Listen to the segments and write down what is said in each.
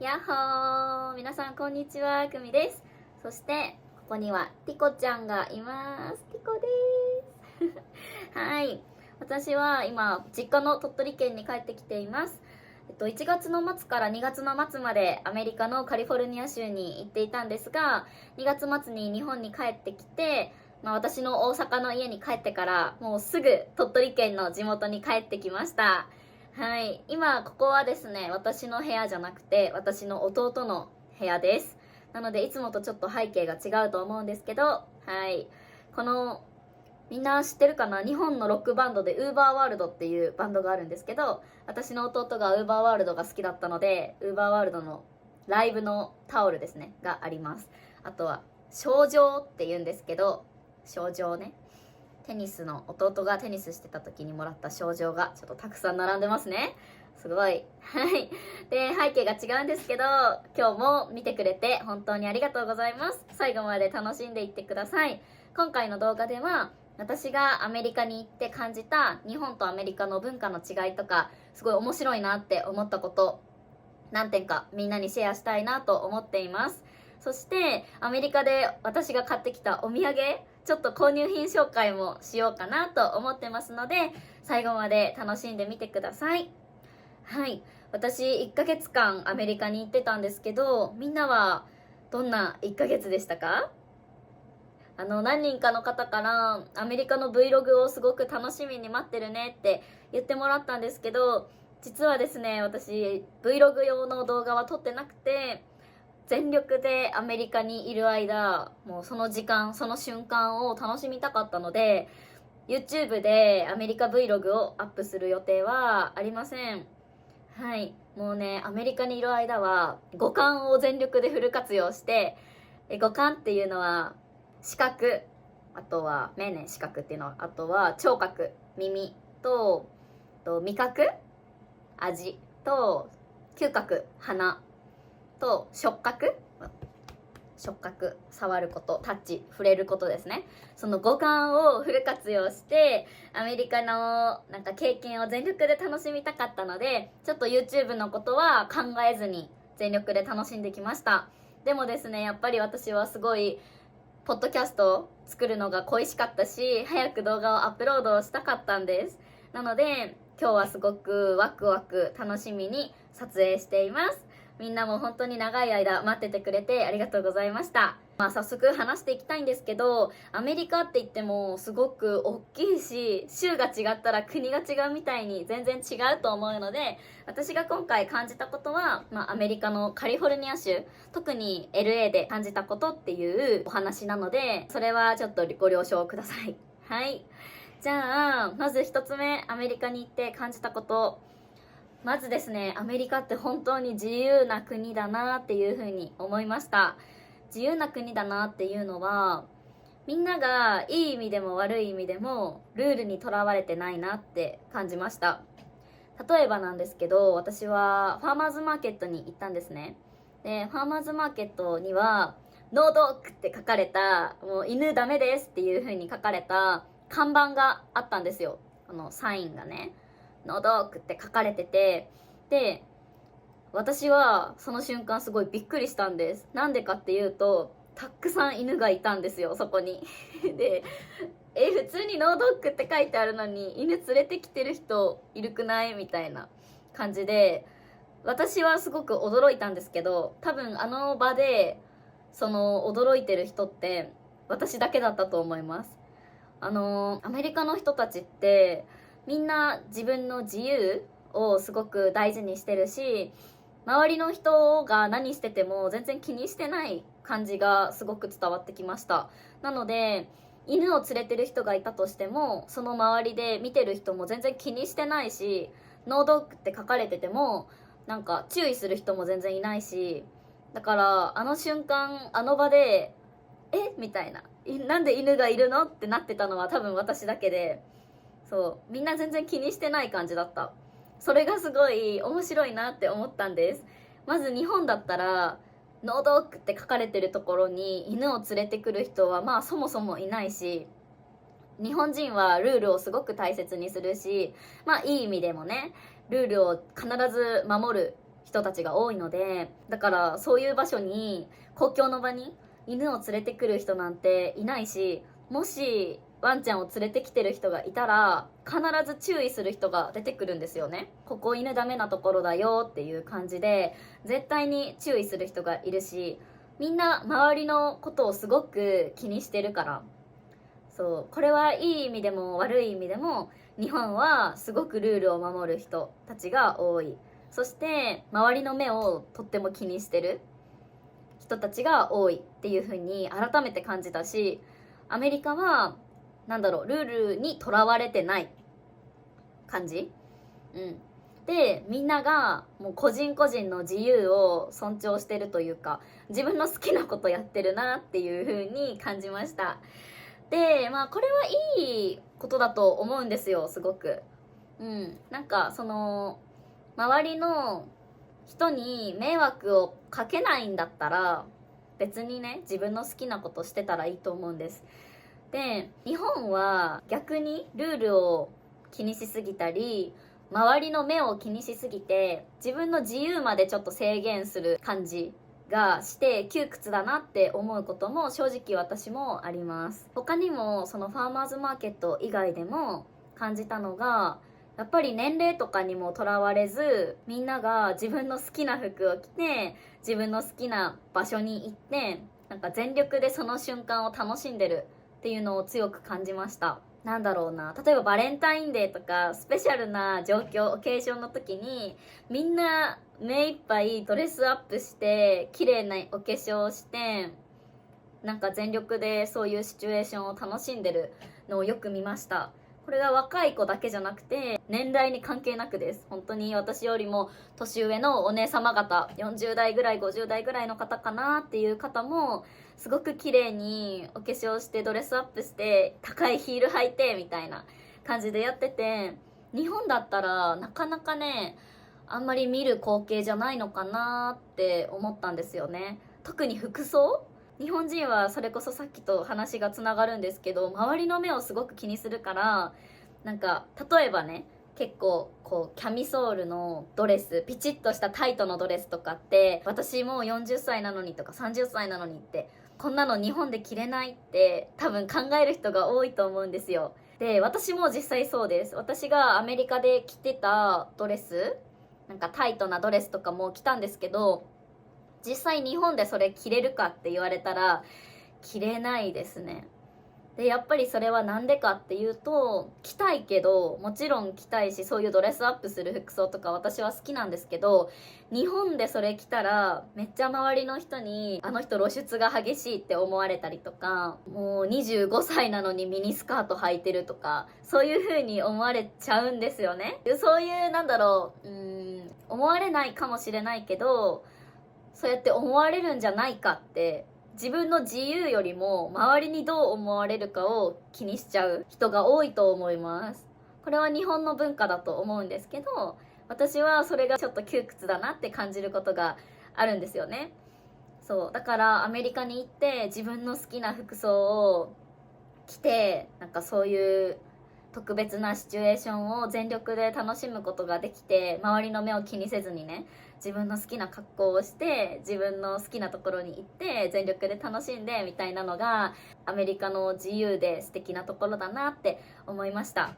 やっほー、皆さんこんにちは、くみです。そしてここにはティコちゃんがいます。ティコですはい、私は今実家の鳥取県に帰ってきています。1月の末から2月の末までアメリカのカリフォルニア州に行っていたんですが、2月末に日本に帰ってきて、私の大阪の家に帰ってからもうすぐ鳥取県の地元に帰ってきました。はい、今ここはですね、私の部屋じゃなくて私の弟の部屋です。なのでいつもとちょっと背景が違うと思うんですけど、はい、このみんな知ってるかな、日本のロックバンドで UVERWORLD っていうバンドがあるんですけど、私の弟が UVERWORLD が好きだったので UVERWORLD のライブのタオルですねがあります。あとは賞状って言うんですけど、賞状ね、テニスの弟がテニスしてた時にもらった賞状がちょっとたくさん並んでますね。すごい。はい。で、背景が違うんですけど、今日も見てくれて本当にありがとうございます。最後まで楽しんでいってください。今回の動画では、私がアメリカに行って感じた日本とアメリカの文化の違いとか、すごい面白いなって思ったこと、何点かみんなにシェアしたいなと思っています。そしてアメリカで私が買ってきたお土産、ちょっと購入品紹介もしようかなと思ってますので、最後まで楽しんでみてください。はい、私1ヶ月間アメリカに行ってたんですけど、みんなはどんな1ヶ月でしたか？何人かの方からアメリカの Vlog をすごく楽しみに待ってるねって言ってもらったんですけど、実はですね、私 Vlog 用の動画は撮ってなくて、全力でアメリカにいる間、もうその時間その瞬間を楽しみたかったので、 YouTube でアメリカ Vlog をアップする予定はありません。はい、もうね、アメリカにいる間は五感を全力でフル活用して、五感っていうのは視覚、あとは目ね、視覚っていうのは、あとは聴覚、耳と味覚、味と嗅覚、鼻と触覚、触ること、タッチ、触れることですね。その五感をフル活用してアメリカのなんか経験を全力で楽しみたかったので、ちょっと YouTube のことは考えずに全力で楽しんできました。でもですね、やっぱり私はすごいポッドキャストを作るのが恋しかったし、早く動画をアップロードしたかったんです。なので今日はすごくワクワク楽しみに撮影しています。みんなも本当に長い間待っててくれてありがとうございました。早速話していきたいんですけど、アメリカって言ってもすごく大きいし、州が違ったら国が違うみたいに全然違うと思うので、私が今回感じたことは、アメリカのカリフォルニア州、特に LA で感じたことっていうお話なので、それはちょっとご了承ください。はい。じゃあ、まず一つ目、アメリカに行って感じたこと。まずですね、アメリカって本当に自由な国だなっていうふうに思いました。自由な国だなっていうのは、みんながいい意味でも悪い意味でもルールにとらわれてないなって感じました。例えばなんですけど、私はファーマーズマーケットに行ったんですね。で、ファーマーズマーケットにはノードッグって書かれた、もう犬ダメですっていう風に書かれた看板があったんですよ。サインがね、ノードッグって書かれてて、で、私はその瞬間すごいびっくりしたんです。なんでかっていうと、たくさん犬がいたんですよ、そこに。で、普通にノードッグって書いてあるのに犬連れてきてる人いるくないみたいな感じで、私はすごく驚いたんですけど、多分あの場でその驚いてる人って私だけだったと思います。アメリカの人たちってみんな自分の自由をすごく大事にしてるし、周りの人が何してても全然気にしてない感じがすごく伝わってきました。なので犬を連れてる人がいたとしても、その周りで見てる人も全然気にしてないし、ノードッグって書かれててもなんか注意する人も全然いないし、だからあの瞬間あの場でみたいな、なんで犬がいるのってなってたのは多分私だけで、そうみんな全然気にしてない感じだった。それがすごい面白いなって思ったんです。まず日本だったらノードッグって書かれてるところに犬を連れてくる人はそもそもいないし、日本人はルールをすごく大切にするし、いい意味でもね、ルールを必ず守る人たちが多いので、だからそういう場所に、公共の場に犬を連れてくる人なんていないし、もしワンちゃんを連れてきてる人がいたら必ず注意する人が出てくるんですよね。ここ犬ダメなところだよっていう感じで絶対に注意する人がいるし、みんな周りのことをすごく気にしてるから。そう、これはいい意味でも悪い意味でも日本はすごくルールを守る人たちが多い。そして周りの目をとっても気にしてる人たちが多いっていう風に改めて感じたし、アメリカはルールにとらわれてない感じ。で、みんながもう個人個人の自由を尊重してるというか、自分の好きなことやってるなっていう風に感じました。で、これはいいことだと思うんですよ、すごく。周りの人に迷惑をかけないんだったら、別にね、自分の好きなことしてたらいいと思うんです。で、日本は逆にルールを気にしすぎたり、周りの目を気にしすぎて、自分の自由までちょっと制限する感じがして窮屈だなって思うことも正直私もあります。他にもそのファーマーズマーケット以外でも感じたのが、やっぱり年齢とかにもとらわれず、みんなが自分の好きな服を着て自分の好きな場所に行って、全力でその瞬間を楽しんでるっていうのを強く感じました。例えばバレンタインデーとかスペシャルな状況、オケーションの時にみんな目いっぱいドレスアップして綺麗なお化粧をして全力でそういうシチュエーションを楽しんでるのをよく見ました。これが若い子だけじゃなくて年代に関係なくです。本当に私よりも年上のお姉様方、40代ぐらい50代ぐらいの方かなっていう方もすごく綺麗にお化粧してドレスアップして高いヒール履いてみたいな感じでやってて、日本だったらなかなかね、あんまり見る光景じゃないのかなって思ったんですよね。特に服装、日本人はそれこそさっきと話がつながるんですけど、周りの目をすごく気にするから、例えばね、結構こうキャミソールのドレス、ピチッとしたタイトのドレスとかって、私もう40歳なのにとか30歳なのにって、こんなの日本で着れないって多分考える人が多いと思うんですよ。で、私も実際そうです。私がアメリカで着てたドレス、タイトなドレスとかも着たんですけど、実際日本でそれ着れるかって言われたら着れないですね。で、やっぱりそれはなんでかっていうと、着たいけど、もちろん着たいし、そういうドレスアップする服装とか私は好きなんですけど、日本でそれ着たらめっちゃ周りの人にあの人露出が激しいって思われたりとか、もう25歳なのにミニスカート履いてるとか、そういう風に思われちゃうんですよね。そういう思われないかもしれないけど、そうやって思われるんじゃないかって、自分の自由よりも周りにどう思われるかを気にしちゃう人が多いと思います。これは日本の文化だと思うんですけど、私はそれがちょっと窮屈だなって感じることがあるんですよね。そう、だからアメリカに行って自分の好きな服装を着て、そういう特別なシチュエーションを全力で楽しむことができて、周りの目を気にせずにね、自分の好きな格好をして自分の好きなところに行って全力で楽しんでみたいなのがアメリカの自由で素敵なところだなって思いました。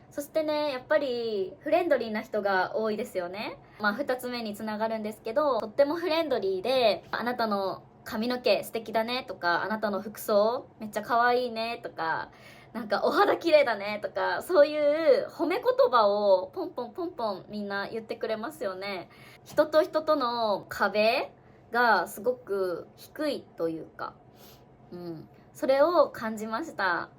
そしてね、やっぱりフレンドリーな人が多いですよね。2つ目につながるんですけど、とってもフレンドリーで、あなたの髪の毛素敵だねとか、あなたの服装めっちゃ可愛いねとか、お肌綺麗だねとか、そういう褒め言葉をポンポンポンポンみんな言ってくれますよね。人と人との壁がすごく低いというか、それを感じました。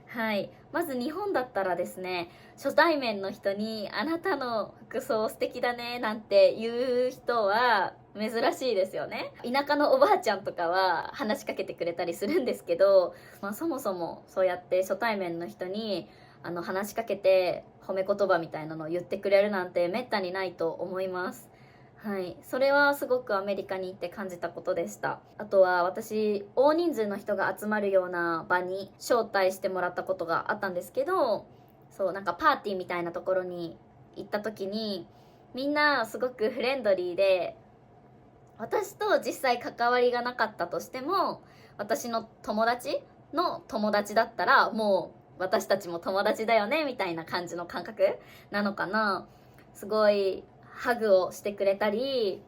はい。まず日本だったらですね、初対面の人にあなたの服装素敵だねなんて言う人は珍しいですよね。田舎のおばあちゃんとかは話しかけてくれたりするんですけど、そもそもそうやって初対面の人に話しかけて褒め言葉みたいなのを言ってくれるなんてめったにないと思います。はい、それはすごくアメリカに行って感じたことでした。あとは私、大人数の人が集まるような場に招待してもらったことがあったんですけど、そう、パーティーみたいなところに行った時に、みんなすごくフレンドリーで、私と実際関わりがなかったとしても、私の友達の友達だったらもう私たちも友達だよねみたいな感じの感覚なのかな。すごいハグをしてくれたり、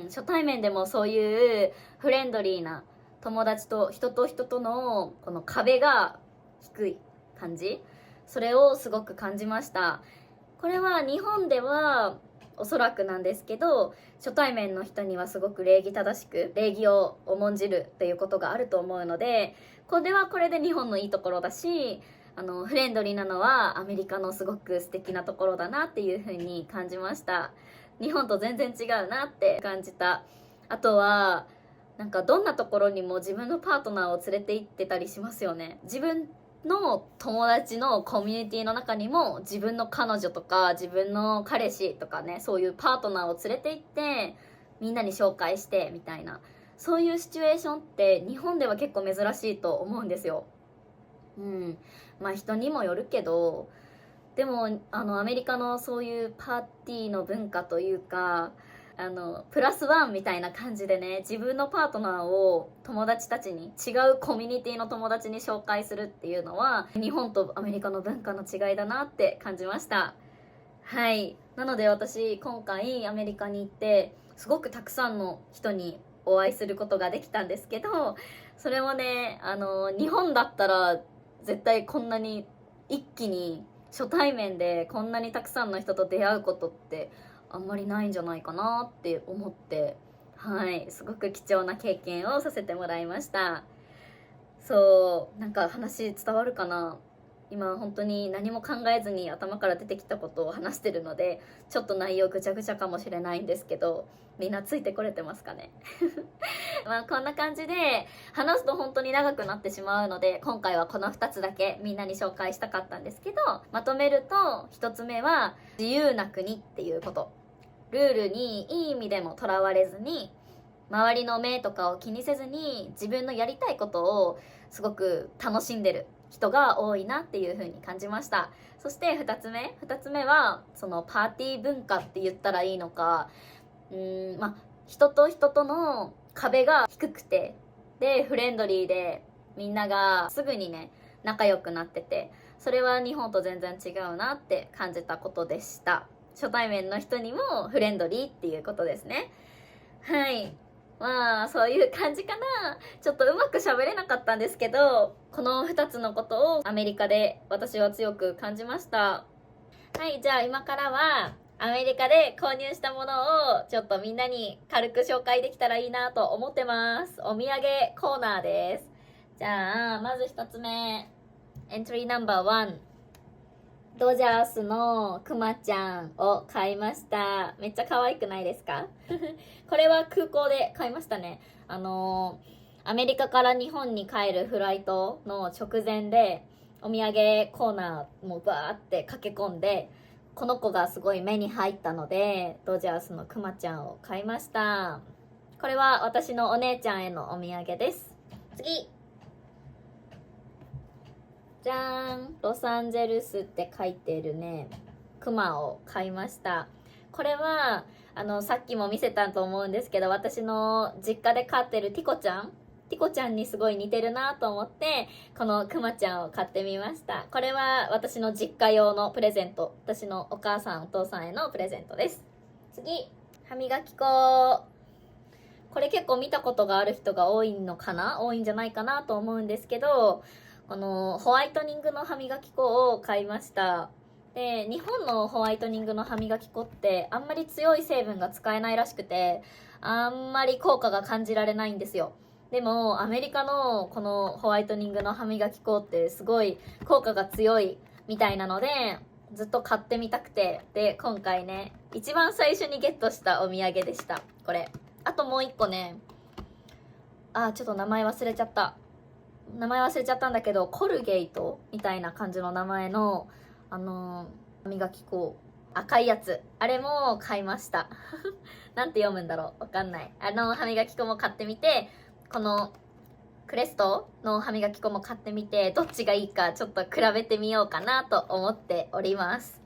初対面でもそういうフレンドリーな友達と人とのこの壁が低い感じ、それをすごく感じました。これは日本ではおそらくなんですけど、初対面の人にはすごく礼儀正しく礼儀を重んじるっていうことがあると思うので、これはこれで日本のいいところだし、フレンドリーなのはアメリカのすごく素敵なところだなっていう風に感じました。日本と全然違うなって感じた。あとはなんかどんなところにも自分のパートナーを連れて行ってたりしますよね。自分の友達のコミュニティの中にも自分の彼女とか自分の彼氏とかね、そういうパートナーを連れて行ってみんなに紹介してみたいな、そういうシチュエーションって日本では結構珍しいと思うんですよ。まあ人にもよるけど、でもアメリカのそういうパーティーの文化というか、プラスワンみたいな感じでね、自分のパートナーを友達たちに、違うコミュニティの友達に紹介するっていうのは日本とアメリカの文化の違いだなって感じました。はい。なので私今回アメリカに行ってすごくたくさんの人にお会いすることができたんですけど、それもね、日本だったら絶対こんなに一気に初対面でこんなにたくさんの人と出会うことってあんまりないんじゃないかなって思って、はい、すごく貴重な経験をさせてもらいました。そう、なんか話伝わるかな。今本当に何も考えずに頭から出てきたことを話してるので、ちょっと内容ぐちゃぐちゃかもしれないんですけど、みんなついてこれてますかね。まあこんな感じで話すと本当に長くなってしまうので、今回はこの2つだけみんなに紹介したかったんですけど、まとめると1つ目は自由な国っていうこと。ルールにいい意味でもとらわれずに、周りの目とかを気にせずに自分のやりたいことをすごく楽しんでる人が多いなっていう風に感じました。そして2つ目はそのパーティー文化って言ったらいいのか、まあ人と人との壁が低くて、でフレンドリーでみんながすぐにね仲良くなってて、それは日本と全然違うなって感じたことでした。初対面の人にもフレンドリーっていうことですね。はい。まあそういう感じかな。ちょっとうまく喋れなかったんですけど、この2つのことをアメリカで私は強く感じました。はい、じゃあ今からはアメリカで購入したものをちょっとみんなに軽く紹介できたらいいなと思ってます。お土産コーナーです。じゃあまず1つ目、エントリーナンバー1、ドジャースのクマちゃんを買いました。めっちゃ可愛くないですか？これは空港で買いましたね。アメリカから日本に帰るフライトの直前でお土産コーナーもバーって駆け込んで、この子がすごい目に入ったのでドジャースのクマちゃんを買いました。これは私のお姉ちゃんへのお土産です。次、じゃーん、ロサンゼルスって書いてるねクマを買いました。これはさっきも見せたと思うんですけど、私の実家で飼ってるティコちゃんにすごい似てるなと思ってこのクマちゃんを買ってみました。これは私の実家用のプレゼント、私のお母さんお父さんへのプレゼントです。次、歯磨き粉。これ結構見たことがある人が多いんじゃないかなと思うんですけど、このホワイトニングの歯磨き粉を買いました。で、日本のホワイトニングの歯磨き粉ってあんまり強い成分が使えないらしくて、あんまり効果が感じられないんですよ。でもアメリカのこのホワイトニングの歯磨き粉ってすごい効果が強いみたいなので、ずっと買ってみたくて、で今回ね一番最初にゲットしたお土産でした。これあともう一個ね、ちょっと名前忘れちゃったんだけど、コルゲイトみたいな感じの名前の歯磨き粉、赤いやつ、あれも買いました。なんて読むんだろう、わかんない。歯磨き粉も買ってみて、このクレストの歯磨き粉も買ってみて、どっちがいいかちょっと比べてみようかなと思っております。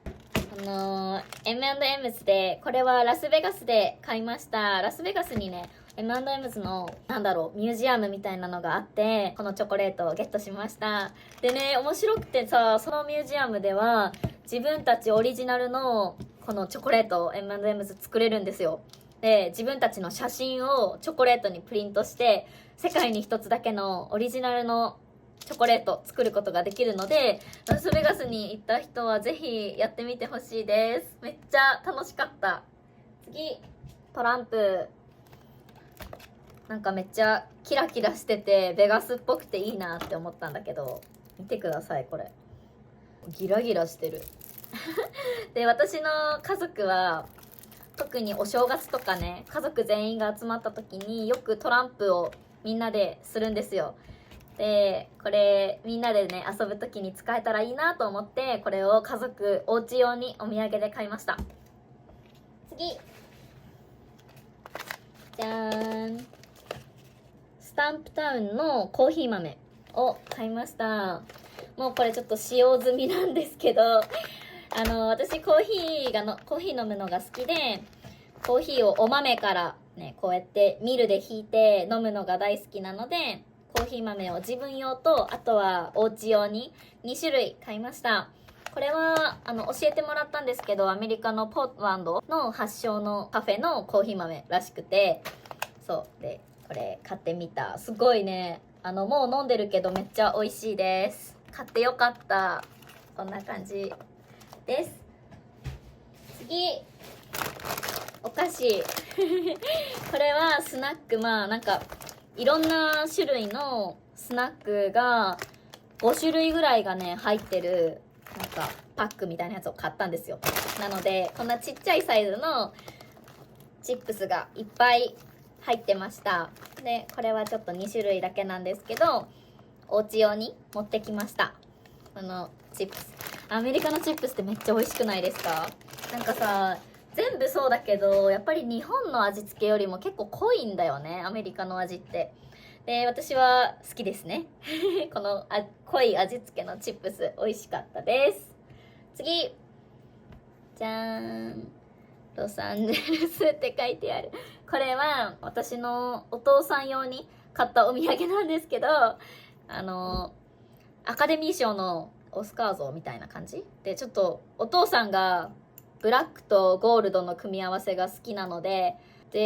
M&M's で、これはラスベガスで買いました。ラスベガスにね、M&M's の、ミュージアムみたいなのがあって、このチョコレートをゲットしました。でね、面白くてさ、そのミュージアムでは、自分たちオリジナルの、このチョコレートを M&M's 作れるんですよ。で、自分たちの写真をチョコレートにプリントして、世界に一つだけのオリジナルのチョコレート作ることができるので、ラスベガスに行った人はぜひやってみてほしいです。めっちゃ楽しかった。次、トランプ。なんかめっちゃキラキラしててベガスっぽくていいなって思ったんだけど、見てくださいこれ、ギラギラしてるで、私の家族は特にお正月とかね、家族全員が集まった時によくトランプをみんなでするんですよ。で、これみんなでね遊ぶ時に使えたらいいなと思って、これを家族お家用にお土産で買いました。次、じゃーん、スタンプタウンのコーヒー豆を買いました。もうこれちょっと使用済みなんですけど、私コーヒー飲むのが好きで、コーヒーをお豆からね、こうやってミルでひいて飲むのが大好きなので、コーヒー豆を自分用と、あとはお家用に2種類買いました。これは教えてもらったんですけど、アメリカのポートランドの発祥のカフェのコーヒー豆らしくて、そうで、これ買ってみた。すごいね、もう飲んでるけどめっちゃ美味しいです。買ってよかった。こんな感じです。次、お菓子これはスナック、いろんな種類のスナックが5種類ぐらいがね入ってるパックみたいなやつを買ったんですよ。なのでこんなちっちゃいサイズのチップスがいっぱい入ってました。で、これはちょっと2種類だけなんですけど、お家用に持ってきました。このチップス、アメリカのチップスってめっちゃ美味しくないですか？なんかさ、全部そうだけど、やっぱり日本の味付けよりも結構濃いんだよね、アメリカの味って。で、私は好きですねこの濃い味付けのチップス美味しかったです。次、じゃーん、ロサンゼルスって書いてある。これは私のお父さん用に買ったお土産なんですけど、アカデミー賞のオスカー像みたいな感じで、ちょっとお父さんがブラックとゴールドの組み合わせが好きなので、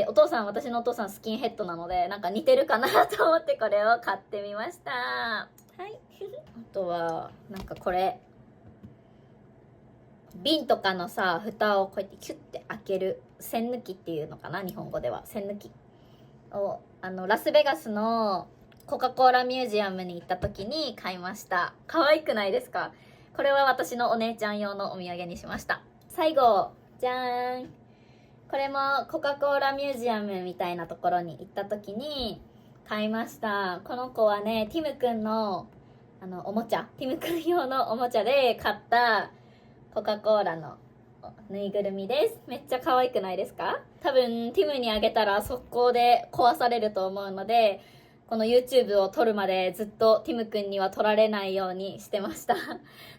私のお父さんスキンヘッドなので、なんか似てるかなと思ってこれを買ってみました。はいあとはなんかこれ、瓶とかのさ、蓋をこうやってキュッて開ける栓抜きっていうのかな、日本語では栓抜きをラスベガスのコカ・コーラミュージアムに行った時に買いました。可愛くないですか？これは私のお姉ちゃん用のお土産にしました。最後、じゃーん、これもコカ・コーラミュージアムみたいなところに行った時に買いました。この子はね、ティムくんのおもちゃ、ティムくん用のおもちゃで買ったコカ・コーラのぬいぐるみです。めっちゃ可愛くないですか？多分ティムにあげたら速攻で壊されると思うので、この YouTube を撮るまでずっとティムくんには撮られないようにしてました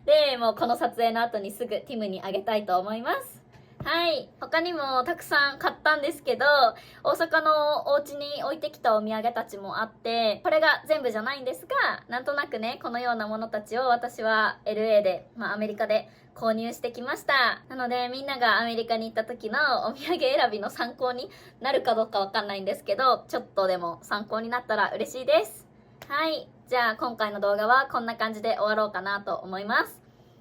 で、もうこの撮影の後にすぐティムにあげたいと思います。はい、他にもたくさん買ったんですけど、大阪のお家に置いてきたお土産たちもあって、これが全部じゃないんですが、なんとなくね、このようなものたちを私は LA で、アメリカで購入してきました。なのでみんながアメリカに行った時のお土産選びの参考になるかどうかわかんないんですけど、ちょっとでも参考になったら嬉しいです。はい、じゃあ今回の動画はこんな感じで終わろうかなと思います。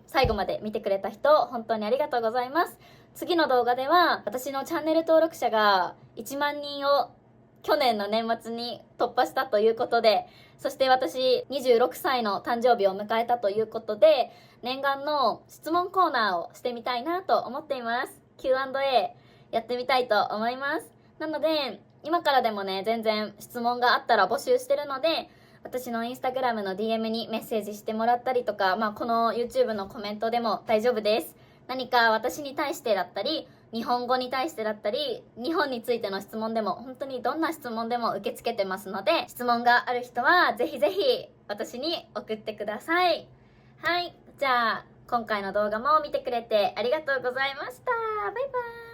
最後まで見てくれた人、本当にありがとうございます。次の動画では私のチャンネル登録者が1万人を去年の年末に突破したということで、そして私26歳の誕生日を迎えたということで、念願の質問コーナーをしてみたいなと思っています。 Q&A やってみたいと思います。なので今からでもね、全然質問があったら募集してるので、私のインスタグラムの DM にメッセージしてもらったりとか、この YouTube のコメントでも大丈夫です。何か私に対してだったり、日本語に対してだったり、日本についての質問でも、本当にどんな質問でも受け付けてますので、質問がある人はぜひぜひ私に送ってください。はい、じゃあ今回の動画も見てくれてありがとうございました。バイバイ。